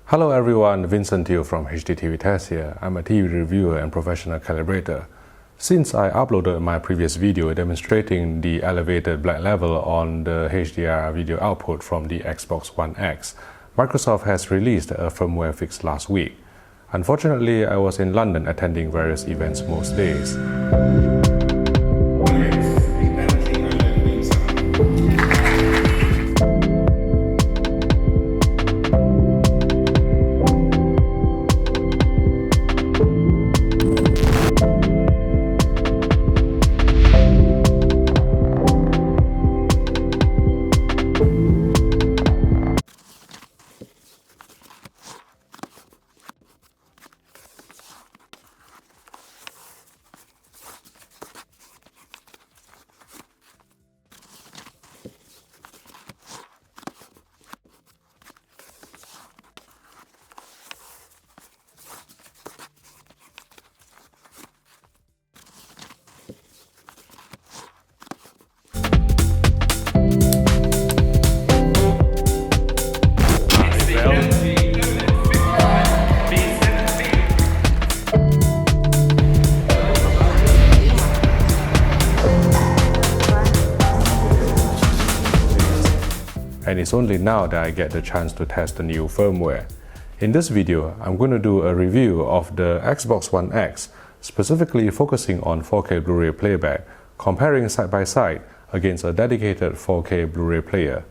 Hello everyone, Vincent Teo from HDTV Test here. I'm a TV reviewer and professional calibrator. Since I uploaded my previous video demonstrating the elevated black level on the HDR video output from the Xbox One X, Microsoft has released a firmware fix last week. Unfortunately, I was in London attending various events most days. And it's only now that I get the chance to test the new firmware. In this video, I'm going to do a review of the Xbox One X, specifically focusing on 4K Blu-ray playback, comparing side by side against a dedicated 4K Blu-ray player.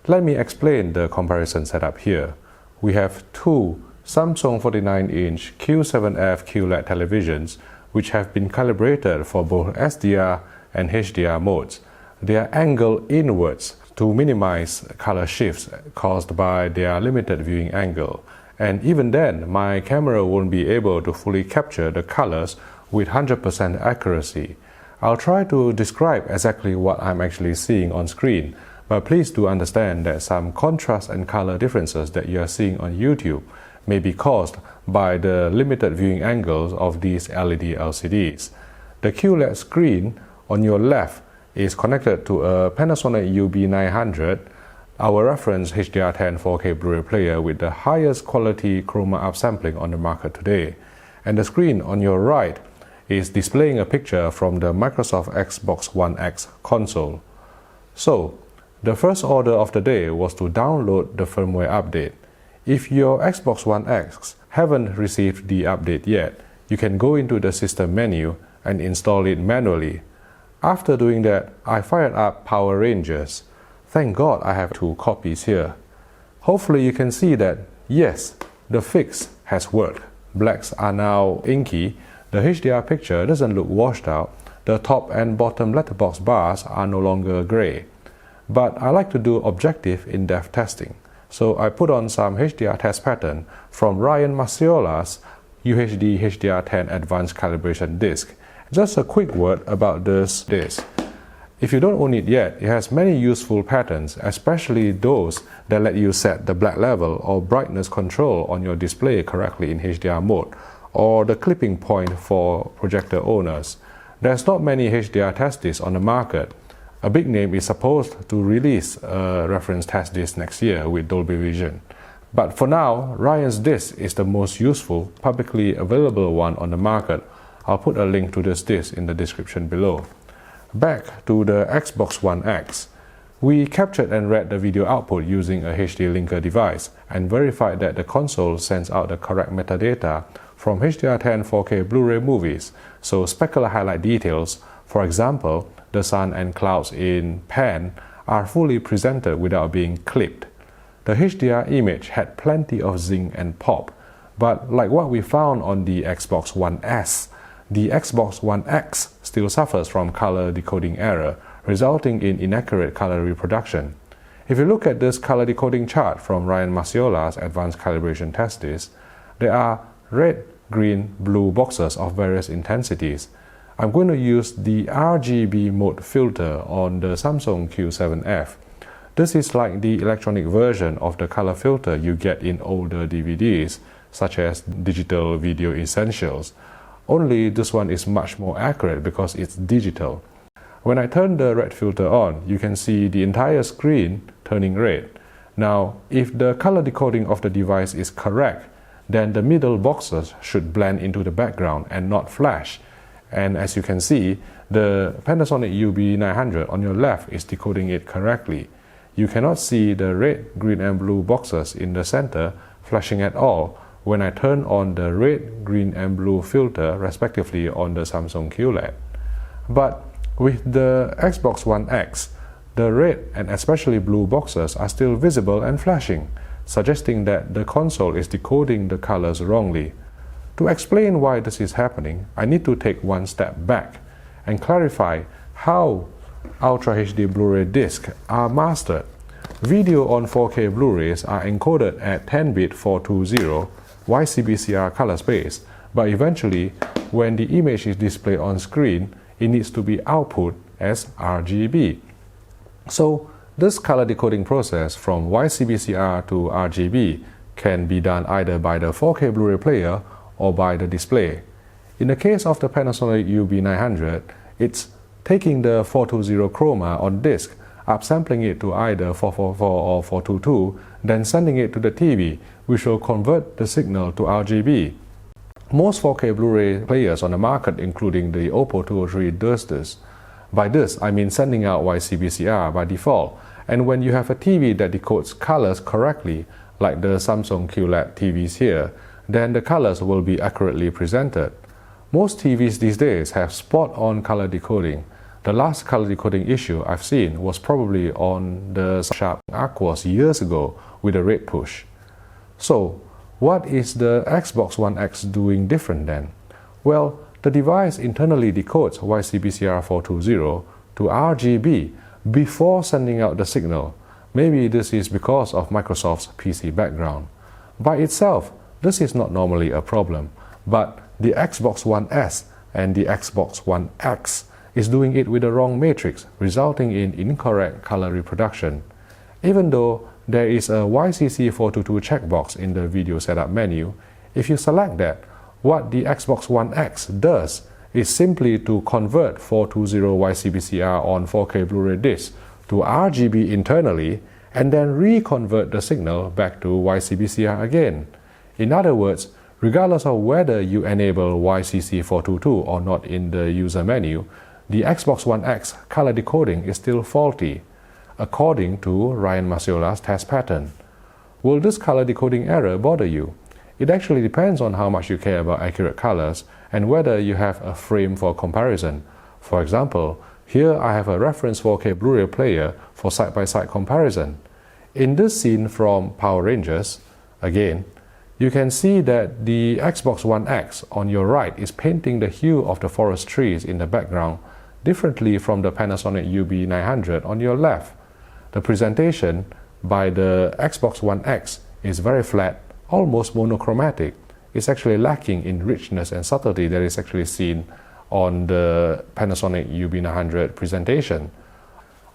Let me explain the comparison setup here. We have two Samsung 49-inch Q7F QLED televisions which have been calibrated for both SDR and HDR modes. They are angled inwards to minimize color shifts caused by their limited viewing angle. And even then, my camera won't be able to fully capture the colors with 100% accuracy. I'll try to describe exactly what I'm actually seeing on screen, but please do understand that some contrast and color differences that you are seeing on YouTube may be caused by the limited viewing angles of these LED LCDs. The QLED screen on your left is connected to a Panasonic UB900, our reference HDR10 4K Blu-ray player with the highest quality chroma upsampling on the market today. And the screen on your right is displaying a picture from the Microsoft Xbox One X console. So, the first order of the day was to download the firmware update. If your Xbox One X haven't received the update yet, you can go into the system menu and install it manually. After doing that, I fired up Power Rangers. Thank God I have two copies here. Hopefully you can see that, yes, the fix has worked. Blacks are now inky, the HDR picture doesn't look washed out, the top and bottom letterbox bars are no longer gray. But I like to do objective in-depth testing, so I put on some HDR test pattern from Ryan Maciola's UHD HDR10 Advanced Calibration Disc. Just a quick word about this disc. If you don't own it yet, it has many useful patterns, especially those that let you set the black level or brightness control on your display correctly in HDR mode, or the clipping point for projector owners. There's not many HDR test discs on the market. A big name is supposed to release a reference test disc next year with Dolby Vision. But for now, Ryan's disc is the most useful, publicly available one on the market. I'll put a link to this disc in the description below. Back to the Xbox One X. We captured and read the video output using a HD linker device and verified that the console sends out the correct metadata from HDR10 4K Blu-ray movies, so specular highlight details, for example, the sun and clouds in pan, are fully presented without being clipped. The HDR image had plenty of zing and pop, but like what we found on the Xbox One S, the Xbox One X still suffers from color decoding error, resulting in inaccurate color reproduction. If you look at this color decoding chart from Ryan Maciola's Advanced Calibration Test Disc, there are red, green, blue boxes of various intensities. I'm going to use the RGB mode filter on the Samsung Q7F. This is like the electronic version of the color filter you get in older DVDs, such as Digital Video Essentials. Only this one is much more accurate because it's digital. When I turn the red filter on, you can see the entire screen turning red. Now, if the color decoding of the device is correct, then the middle boxes should blend into the background and not flash. And as you can see, the Panasonic UB900 on your left is decoding it correctly. You cannot see the red, green and blue boxes in the center flashing at all when I turn on the red, green and blue filter respectively on the Samsung QLED. But with the Xbox One X, the red and especially blue boxes are still visible and flashing, suggesting that the console is decoding the colors wrongly. To explain why this is happening, I need to take one step back and clarify how Ultra HD Blu-ray discs are mastered. Video on 4K Blu-rays are encoded at 10-bit 420 YCbCr color space, but eventually, when the image is displayed on screen, it needs to be output as RGB. So, this color decoding process from YCbCr to RGB can be done either by the 4K Blu-ray player or by the display. In the case of the Panasonic UB900, it's taking the 420 chroma on disk, upsampling it to either 444 or 422, then sending it to the TV, which will convert the signal to RGB. Most 4K Blu-ray players on the market, including the Oppo 203, does this. By this, I mean sending out YCbCr by default, and when you have a TV that decodes colors correctly, like the Samsung QLED TVs here, then the colors will be accurately presented. Most TVs these days have spot-on color decoding. The last color decoding issue I've seen was probably on the Sharp Aquos years ago with a red push. So, what is the Xbox One X doing different then? Well, the device internally decodes YCbCr 420 to RGB before sending out the signal. Maybe this is because of Microsoft's PC background. By itself, this is not normally a problem, but the Xbox One S and the Xbox One X is doing it with the wrong matrix, resulting in incorrect color reproduction. Even though there is a YCC422 checkbox in the video setup menu, if you select that, what the Xbox One X does is simply to convert 420 YCbCr on 4K Blu-ray discs to RGB internally and then reconvert the signal back to YCbCr again. In other words, regardless of whether you enable YCC422 or not in the user menu, the Xbox One X color decoding is still faulty, according to Ryan Maciola's test pattern. Will this color decoding error bother you? It actually depends on how much you care about accurate colors and whether you have a frame for comparison. For example, here I have a reference 4K Blu-ray player for side-by-side comparison. In this scene from Power Rangers, again, you can see that the Xbox One X on your right is painting the hue of the forest trees in the background differently from the Panasonic UB900 on your left. The presentation by the Xbox One X is very flat, almost monochromatic. It's actually lacking in richness and subtlety that is actually seen on the Panasonic UB900 presentation.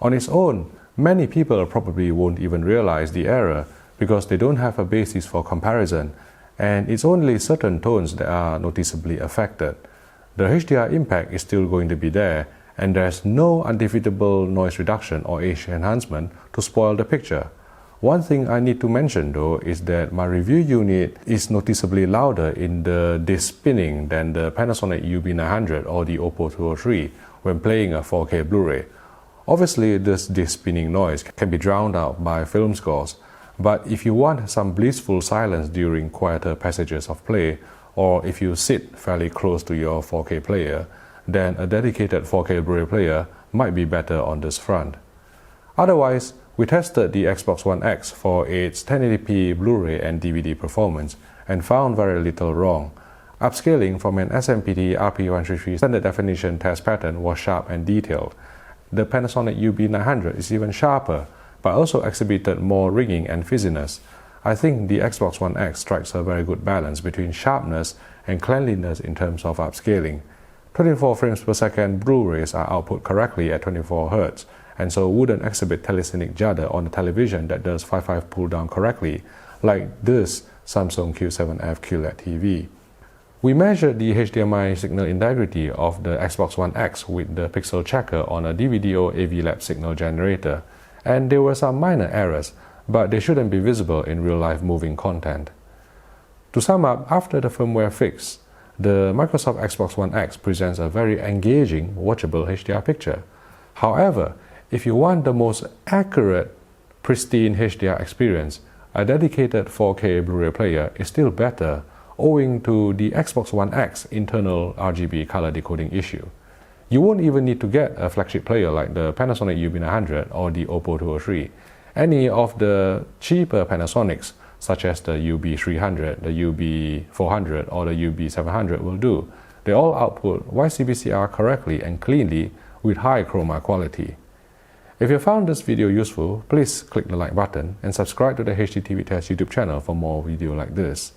On its own, many people probably won't even realize the error because they don't have a basis for comparison, and it's only certain tones that are noticeably affected. The HDR impact is still going to be there, and there's no undefeatable noise reduction or edge enhancement to spoil the picture. One thing I need to mention though is that my review unit is noticeably louder in the disc spinning than the Panasonic UB900 or the Oppo 203 when playing a 4K Blu-ray. Obviously, this disc spinning noise can be drowned out by film scores, but if you want some blissful silence during quieter passages of play, or if you sit fairly close to your 4K player, then a dedicated 4K Blu-ray player might be better on this front. Otherwise, we tested the Xbox One X for its 1080p Blu-ray and DVD performance and found very little wrong. Upscaling from an SMPTE RP133 standard definition test pattern was sharp and detailed. The Panasonic UB900 is even sharper, but also exhibited more ringing and fizziness. I think the Xbox One X strikes a very good balance between sharpness and cleanliness in terms of upscaling. 24 frames per second Blu-rays are output correctly at 24 Hz, and so wouldn't exhibit telescenic judder on a television that does 5.5 pull down correctly, like this Samsung Q7F QLED TV. We measured the HDMI signal integrity of the Xbox One X with the pixel checker on a DVDO AV Lab signal generator, and there were some minor errors, but they shouldn't be visible in real-life moving content. To sum up, after the firmware fix, the Microsoft Xbox One X presents a very engaging, watchable HDR picture. However, if you want the most accurate, pristine HDR experience, a dedicated 4K Blu-ray player is still better, owing to the Xbox One X internal RGB color decoding issue. You won't even need to get a flagship player like the Panasonic UB900 or the Oppo 203. Any of the cheaper Panasonics, such as the UB300, the UB400 or the UB700 will do. They all output YCbCr correctly and cleanly with high chroma quality. If you found this video useful, please click the like button and subscribe to the HDTV Test YouTube channel for more videos like this.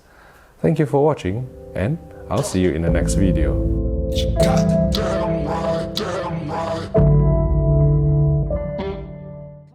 Thank you for watching, and I'll see you in the next video.